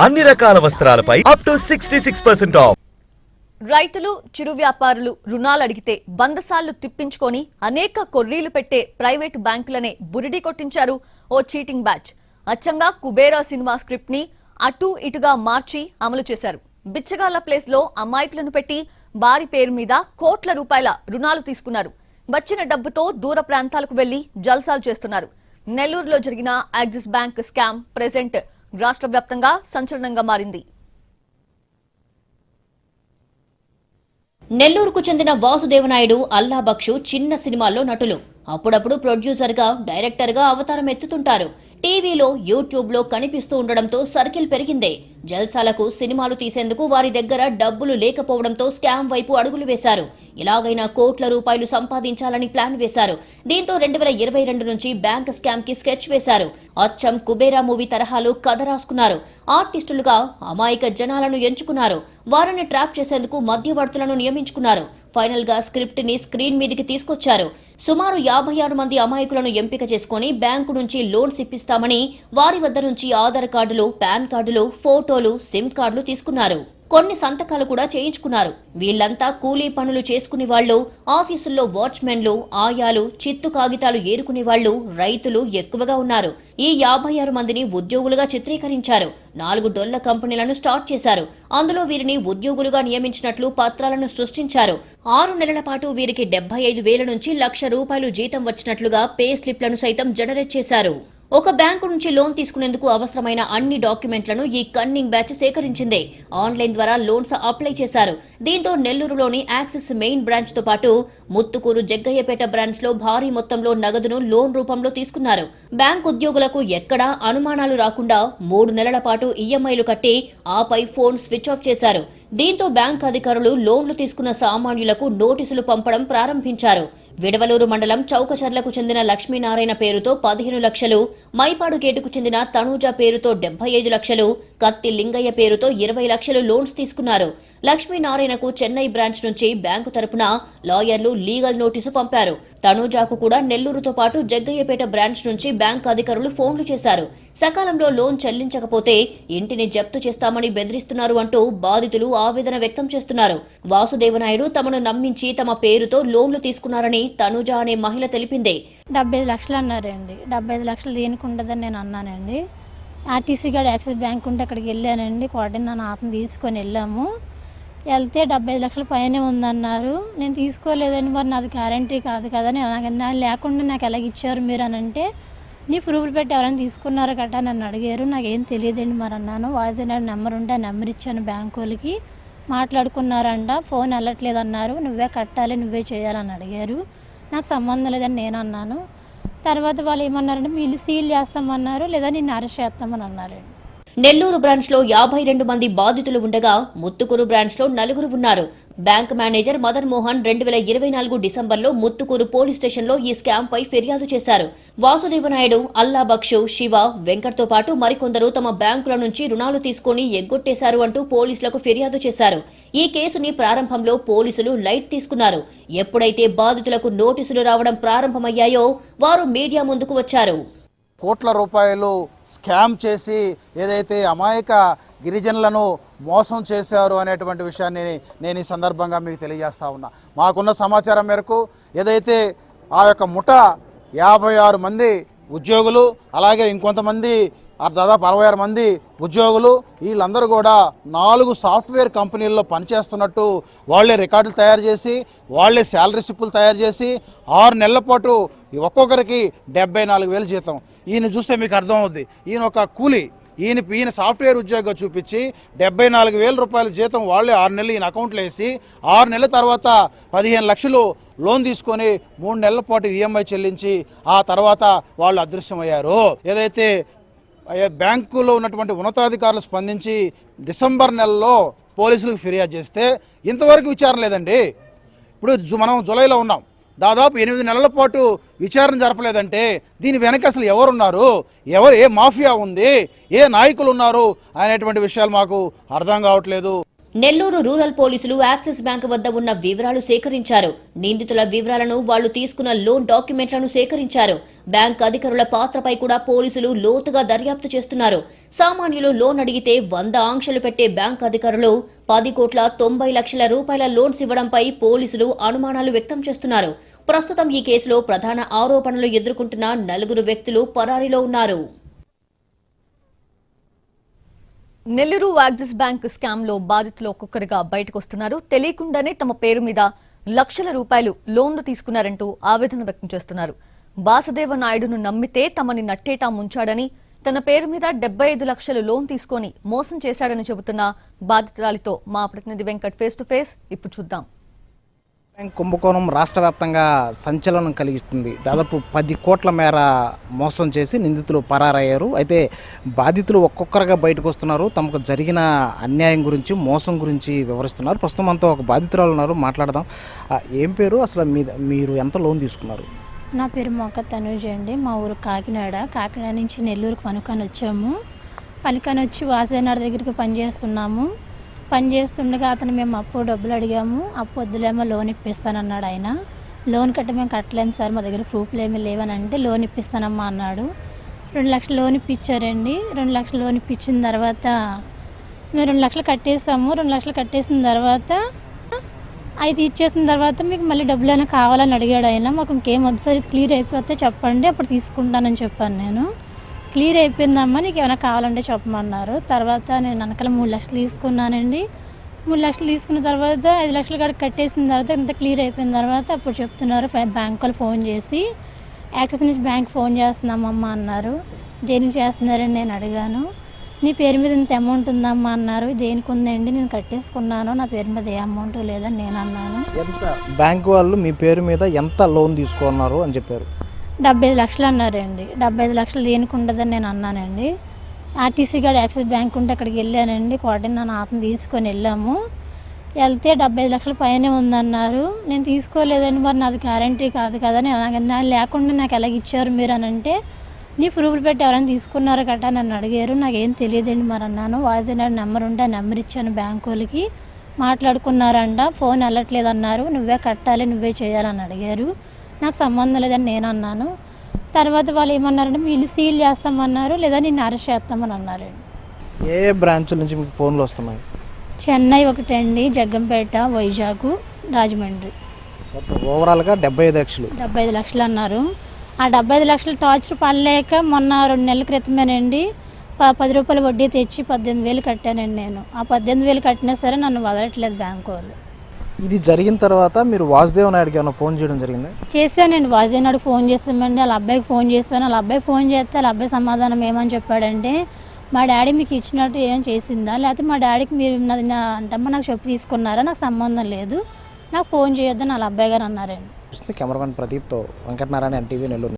అన్ని రకాల వస్త్రాలపై up to 66% of. రైతులు, చిరు వ్యాపారులు రుణాలు అడిగితే బందసాళ్లు తిప్పించుకొని అనేక కొర్రీలు పెట్టే ప్రైవేటు బ్యాంకులనే బురిడి కొట్టించారు ఓ చీటింగ్ బ్యాచ్. అచ్చంగా కుబేరా సినిమా స్క్రిప్ట్ ని అటు ఇటుగా మార్చి అమలు చేశారు. బిచ్చగాళ్ల ప్లేస్ లో అమాయకులను పెట్టి వారి పేరు మీద కోట్ల రూపాయల రుణాలు తీసుకున్నారు. వచ్చిన డబ్బుతో దూర ప్రాంతాలకు వెళ్లి జల్సాలు చేస్తున్నారు. నెల్లూరులో జరిగిన యాక్సిస్ బ్యాంక్ స్కామ్ ప్రెజెంట్ రాష్ట్ర వ్యాప్తంగా సంచలనంగా మారింది. నెల్లూరుకు చెందిన వాసుదేవనాయుడు, అల్లా బక్షు చిన్న సినిమాల్లో నటులు. అప్పుడప్పుడు ప్రొడ్యూసర్ గా, డైరెక్టర్ గా అవతారం ఎత్తుతుంటారు. టీవీలో, యూట్యూబ్ లో కనిపిస్తూ ఉండడంతో సర్కిల్ పెరిగిందే. జల్సాలకు, సినిమాలు తీసేందుకు వారి దగ్గర డబ్బులు లేకపోవడంతో స్కామ్ వైపు అడుగులు వేశారు. ఇలాగైనా కోట్ల రూపాయలు సంపాదించాలని ప్లాన్ వేశారు. దీంతో 2022 నుంచి బ్యాంక్ స్కామ్ కి స్కెచ్ వేశారు. అచ్చం కుబేరా మూవీ తరహాలో కథ రాసుకున్నారు. ఆర్టిస్టులుగా అమాయక జనాలను ఎంచుకున్నారు. వారిని ట్రాప్ చేసేందుకు మధ్యవర్తులను నియమించుకున్నారు. ఫైనల్ గా స్క్రిప్ట్ ని స్క్రీన్ మీదికి తీసుకొచ్చారు. సుమారు 56 మంది అమాయకులను ఎంపిక చేసుకుని బ్యాంకు నుంచి లోన్స్ ఇప్పిస్తామని వారి వద్ద నుంచి ఆధార్ కార్డులు, పాన్ కార్డులు, ఫోటోలు, సిమ్ కార్డులు తీసుకున్నారు. కొన్ని సంతకాలు కూడా చేయించుకున్నారు. వీళ్లంతా కూలీ పనులు చేసుకునే వాళ్లు, ఆఫీసుల్లో వాచ్మెన్లు, ఆయాలు, చిత్తు కాగితాలు ఏరుకునే వాళ్లు, రైతులు ఎక్కువగా ఉన్నారు. ఈ 56 మందిని ఉద్యోగులుగా చిత్రీకరించారు. 4 డొల్ల కంపెనీలను స్టార్ట్ చేశారు. అందులో వీరిని ఉద్యోగులుగా నియమించినట్లు పత్రాలను సృష్టించారు. 6 నెలల పాటు వీరికి 75,000 నుంచి ₹1,00,000 జీతం వచ్చినట్లుగా పే స్లిప్లను సైతం జనరేట్ చేశారు. ఒక బ్యాంకు నుంచి లోన్ తీసుకునేందుకు అవసరమైన అన్ని డాక్యుమెంట్లను ఈ కన్నింగ్ బ్యాచ్ సేకరించింది. ఆన్లైన్ ద్వారా లోన్స్ అప్లై చేశారు. దీంతో నెల్లూరులోని యాక్సిస్ మెయిన్ బ్రాంచ్ తో పాటు ముత్తుకూరు, జగ్గయ్యపేట బ్రాంచ్ లో భారీ మొత్తంలో నగదును లోన్ రూపంలో తీసుకున్నారు. బ్యాంక్ ఉద్యోగులకు ఎక్కడా అనుమానాలు రాకుండా 3 నెలల పాటు ఈఎంఐలు కట్టి ఆపై ఫోన్ స్విచ్ ఆఫ్ చేశారు. దీంతో బ్యాంక్ అధికారులు లోన్లు తీసుకున్న సామాన్యులకు నోటీసులు పంపడం ప్రారంభించారు. విడవలూరు మండలం చౌకచర్లకు చెందిన లక్ష్మీనారాయణ పేరుతో 15 లక్షలు, మైపాడు గేటుకు చెందిన తనూజ పేరుతో 75 లక్షలు, కత్తి లింగయ్య పేరుతో 20 లక్షలు లోన్స్ తీసుకున్నారు. లక్ష్మీనారాయణకు చెన్నై బ్రాంచ్ నుంచి బ్యాంకు తరపున లాయర్లు లీగల్ నోటీసు పంపారు. తనూజాకు కూడా నెల్లూరుతో పాటు జగ్గయ్యపేట బ్రాంచ్ నుంచి బ్యాంక్ అధికారులు ఫోన్లు చేశారు. సకాలంలో లోన్ చెల్లించకపోతే ఇంటిని జప్తు చేస్తామని బెదిరిస్తున్నారు అంటూ బాధితులు ఆవేదన వ్యక్తం చేస్తున్నారు. వాసుదేవనాయుడు తమను నమ్మించి తమ పేరుతో లోన్లు తీసుకున్నారని తనూజ అనే మహిళ తెలిపింది. 75 లక్షలు అన్నారండి. 75 లక్షలు దేనికి ఉండదని నేను అన్నానండి. ఆర్టీసీ గారు యాక్సిస్ బ్యాంక్ ఉంటే అక్కడికి వెళ్ళానండి. కోఆర్డినేటర్ ఆపని తీసుకొని వెళ్ళాము. వెళ్తే 75 లక్షల పైనే ఉందన్నారు. నేను తీసుకోలేదని, మరి నాది గ్యారంటీ కాదు కదా, నేను లేకుండా నాకు ఎలాగ ఇచ్చారు మీరు అని అంటే, నీ ప్రూఫ్లు పెట్టి ఎవరైనా తీసుకున్నారో గట్టా నన్ను అడిగారు. నాకేం తెలియదండి మరి అన్నాను. వాయిస్ నెంబర్ ఉంటే ఆ నెంబర్ ఇచ్చాను బ్యాంకు వాళ్ళకి. మాట్లాడుకున్నారంట. ఫోన్ వెళ్ళట్లేదు అన్నారు. నువ్వే కట్టాలి, నువ్వే చేయాలని అడిగారు. నాకు సంబంధం లేదని నేను అన్నాను. తర్వాత వాళ్ళు ఏమన్నారంటే వీళ్ళు సీల్ చేస్తామన్నారు, లేదా నిన్ను అరెస్ట్ చేస్తామని అన్నారండి. నెల్లూరు బ్రాంచ్ లో 52 మంది బాధితులు ఉండగా ముత్తుకూరు బ్రాంచ్ లో 4 ఉన్నారు. బ్యాంక్ మేనేజర్ మదన్ మోహన్ 2024 డిసెంబర్లో ముత్తుకూరు పోలీస్ స్టేషన్ లో ఈ స్కామ్ పై ఫిర్యాదు చేశారు. వాసుదేవనాయుడు, అల్లా బక్షు, శివ, వెంకట్ తో పాటు మరికొందరు తమ బ్యాంకుల నుంచి రుణాలు తీసుకుని ఎగ్గొట్టేశారు అంటూ పోలీసులకు ఫిర్యాదు చేశారు. ఈ కేసుని ప్రారంభంలో పోలీసులు లైట్ తీసుకున్నారు. ఎప్పుడైతే బాధితులకు నోటీసులు రావడం ప్రారంభమయ్యాయో వారు మీడియా ముందుకు వచ్చారు. కోట్ల రూపాయలు స్కామ్ చేసి ఏదైతే అమాయక గిరిజనులను మోసం చేశారు అనేటువంటి విషయాన్ని నేను ఈ సందర్భంగా మీకు తెలియజేస్తా ఉన్నా. మాకున్న సమాచారం మేరకు ఏదైతే ఆ యొక్క ముఠ 56 మంది ఉద్యోగులు, అలాగే ఇంకొంతమంది దాదాపు 66 మంది ఉద్యోగులు, వీళ్ళందరూ కూడా 4 సాఫ్ట్వేర్ కంపెనీల్లో పనిచేస్తున్నట్టు వాళ్లే రికార్డులు తయారు చేసి, వాళ్లే శాలరీ స్లిప్పులు తయారు చేసి 6 నెలల పాటు ఒక్కొక్కరికి 74,000 జీతం. ఈయన చూస్తే మీకు అర్థమవుద్ది. ఈయన ఒక కూలీ, ఈయన సాఫ్ట్వేర్ ఉద్యోగం చూపించి 74,000 రూపాయల జీతం వాళ్ళే 6 నెలలు ఈయన అకౌంట్లో వేసి 6 నెలల తర్వాత 15 లక్షలు లోన్ తీసుకొని 3 నెలల పాటు ఈఎంఐ చెల్లించి ఆ తర్వాత వాళ్ళు అదృశ్యమయ్యారు. ఏదైతే బ్యాంకులో ఉన్నటువంటి ఉన్నతాధికారులు స్పందించి డిసెంబర్ నెలలో పోలీసులకు ఫిర్యాదు చేస్తే ఇంతవరకు విచారణ లేదండి. ఇప్పుడు మనం జూలైలో ఉన్నాం. దాదాపు 8 నెలల పాటు విచారణ జరపలేదంటే దీని వెనక అసలు ఎవరున్నారు, ఏ మాఫియా ఉంది, ఏ నాయకులు ఉన్నారు అనేటువంటి విషయాలు మాకు అర్థం కావట్లేదు. నెల్లూరు రూరల్ పోలీసులు యాక్సిస్ బ్యాంక్ వద్ద ఉన్న వివరాలు సేకరించారు. నిందితుల వివరాలను వాళ్లు తీసుకున్న లోన్ డాక్యుమెంట్లను సేకరించారు. బ్యాంక్ అధికారుల పాత్రపై కూడా పోలీసులు లోతుగా దర్యాప్తు చేస్తున్నారు. సామాన్యులు లోన్ అడిగితే 100 ఆంక్షలు పెట్టే బ్యాంక్ అధికారులు 10,90,00,000 రూపాయల లోన్స్ ఇవ్వడంపై పోలీసులు అనుమానాలు వ్యక్తం చేస్తున్నారు. ప్రస్తుతం ఈ కేసులో ప్రధాన ఆరోపణలు ఎదుర్కొంటున్న 4 వ్యక్తులు పరారీలో ఉన్నారు. నెల్లూరు యాక్సిస్ బ్యాంక్ స్కామ్ లో బాధితులు ఒక్కొక్కరిగా బయటకు వస్తున్నారు. తెలియకుండానే తమ పేరు మీద లక్షల రూపాయలు లోన్లు తీసుకున్నారంటూ ఆవేదన వ్యక్తం చేస్తున్నారు. వాసుదేవ నాయుడును నమ్మితే తమని నట్టేటా ముంచాడని, తన పేరు మీద 75 లక్షలు లోన్ తీసుకొని మోసం చేశాడని చెబుతున్న బాధితురాలితో మా ప్రతినిధి వెంకట్ ఫేస్ టు ఫేస్ ఇప్పుడు చూద్దాం. బ్యాంక్ కుంభకోణం రాష్ట్ర వ్యాప్తంగా సంచలనం కలిగిస్తుంది. దాదాపు 10 కోట్ల మేర మోసం చేసి నిందితులు పరారయ్యారు. అయితే బాధితులు ఒక్కొక్కరుగా బయటకు వస్తున్నారు. తమకు జరిగిన అన్యాయం గురించి, మోసం గురించి వివరిస్తున్నారు. ప్రస్తుతం అంతా ఒక బాధితురాలు ఉన్నారు, మాట్లాడదాం. ఏం పేరు, అసలు మీరు ఎంత లోన్ తీసుకున్నారు? నా పేరు మొక్క తనూజ అండి. మా ఊరు కాకినాడ నుంచి నెల్లూరుకు పనుకొని వచ్చాము. పనుకొని వచ్చి వాసుదేవనాయుడు దగ్గరికి పనిచేస్తున్నాము. పనిచేస్తుండగా అతను మేము డబ్బులు అడిగాము. అప్పు వద్దులేమో లోన్ ఇప్పిస్తానన్నాడు. ఆయన లోన్ మేము కట్టలేము సార్, మా దగ్గర ప్రూఫ్లు ఏమీ లేవని అంటే లోన్ ఇప్పిస్తానమ్మా అన్నాడు. 2 లక్షలు లోన్ ఇప్పించారండి. 2 లక్షలు లోన్ ఇప్పించిన తర్వాత మేము 2 లక్షలు కట్టేసాము. 2 లక్షలు కట్టేసిన తర్వాత అది ఇచ్చేసిన తర్వాత మీకు మళ్ళీ డబ్బులైనా కావాలని అడిగాడు ఆయన. మాకు ఇంకేం వద్దు సార్, ఇది క్లియర్ అయిపోతే చెప్పండి, అప్పుడు తీసుకుంటానని చెప్పాను నేను. క్లియర్ అయిపోయిందమ్మా, నీకు ఏమైనా కావాలంటే చెప్పమన్నారు. తర్వాత నేను వెనకాల 3 లక్షలు తీసుకున్నానండి. 3 లక్షలు తీసుకున్న తర్వాత 5 లక్షల కాడికి కట్టేసిన తర్వాత ఇంత క్లియర్ అయిపోయిన తర్వాత అప్పుడు చెప్తున్నారు బ్యాంక్ వాళ్ళు ఫోన్ చేసి, యాక్సిస్ నుంచి బ్యాంక్ ఫోన్ చేస్తున్నామమ్మా అన్నారు. దేనికి చేస్తున్నారని నేను అడిగాను. నీ పేరు మీద ఇంత అమౌంట్ ఉందమ్మా అన్నారు. దేనికి ఉందండి, నేను కట్టేసుకున్నాను, నా పేరు మీద ఏ అమౌంట్ లేదని నేను అన్నాను. ఎంత బ్యాంక్ వాళ్ళు మీ పేరు మీద ఎంత లోన్ తీసుకున్నారు అని చెప్పారు? 75 లక్షలు అన్నారండి. 75 లక్షలు దేనికి ఉండదని నేను అన్నానండి. ఆర్టీసీ గారు యాక్సిస్ బ్యాంక్ ఉంటే అక్కడికి వెళ్ళానండి. కోఆర్డినేటర్ ఆపని తీసుకొని వెళ్ళాము. వెళ్తే 75 లక్షల పైనే ఉందన్నారు. నేను తీసుకోలేదండి, మరి నాది గ్యారంటీ కాదు కదా, నేను లేకుండా నాకు ఎలాగ ఇచ్చారు మీరు అని అంటే, నీ ప్రూఫ్లు పెట్టి ఎవరైనా తీసుకున్నారో కట్టా నన్ను అడిగారు. నాకేం తెలియదండి మరి అన్నాను. వాసుదేవనాయుడు నెంబర్ ఉంటే ఆ నెంబర్ ఇచ్చాను బ్యాంకు వాళ్ళకి. మాట్లాడుకున్నారంట, ఫోన్ వెళ్ళట్లేదు అన్నారు. నువ్వే కట్టాలి, నువ్వే చేయాలని అడిగారు. నాకు సంబంధం లేదని నేను అన్నాను. తర్వాత వాళ్ళు ఏమన్నారంటే వీళ్ళు సీల్ చేస్తామన్నారు, లేదా నిన్ను అరెస్ట్ చేస్తామని అన్నారండి. ఏ బ్రాంచ్ నుంచి మీకు ఫోన్లు వస్తున్నాయి? చెన్నై ఒకటండి, జగ్గంపేట, వైజాగ్, రాజమండ్రి. ఓవరాల్గా 75 లక్షలు. 75 లక్షలు అన్నారు. ఆ 75 లక్షలు టార్చర్ పడలేక మొన్న 2 నెలల క్రితమేనండి 10 రూపాయల వడ్డీ తెచ్చి 18,000 కట్టానండి నేను. ఆ 18,000 కట్టినా సరే నన్ను వదలట్లేదు బ్యాంకు వాళ్ళు. ఇది జరిగిన తర్వాత మీరు వాసుదేవ నాయుడుకి ఏమైనా ఫోన్ చేయడం జరిగింది? చేశానండి. వాసుదేవ నాయుడు ఫోన్ చేస్తామండి. వాళ్ళ అబ్బాయికి ఫోన్ చేస్తాను. వాళ్ళ అబ్బాయి ఫోన్ చేస్తే వాళ్ళ అబ్బాయి సమాధానం ఏమని చెప్పాడంటే, మా డాడీ మీకు ఇచ్చినట్టు ఏం చేసిందా, లేకపోతే మా డాడీకి మీరు అంటమ్మా నాకు చెప్పు తీసుకున్నారా, నాకు సంబంధం లేదు, నాకు ఫోన్ చేయొద్దని వాళ్ళ అబ్బాయి గారు అన్నారండి. కెమెరామెన్ ప్రదీప్తో వెంకటనారాయణ, NTV, నెల్లూరు.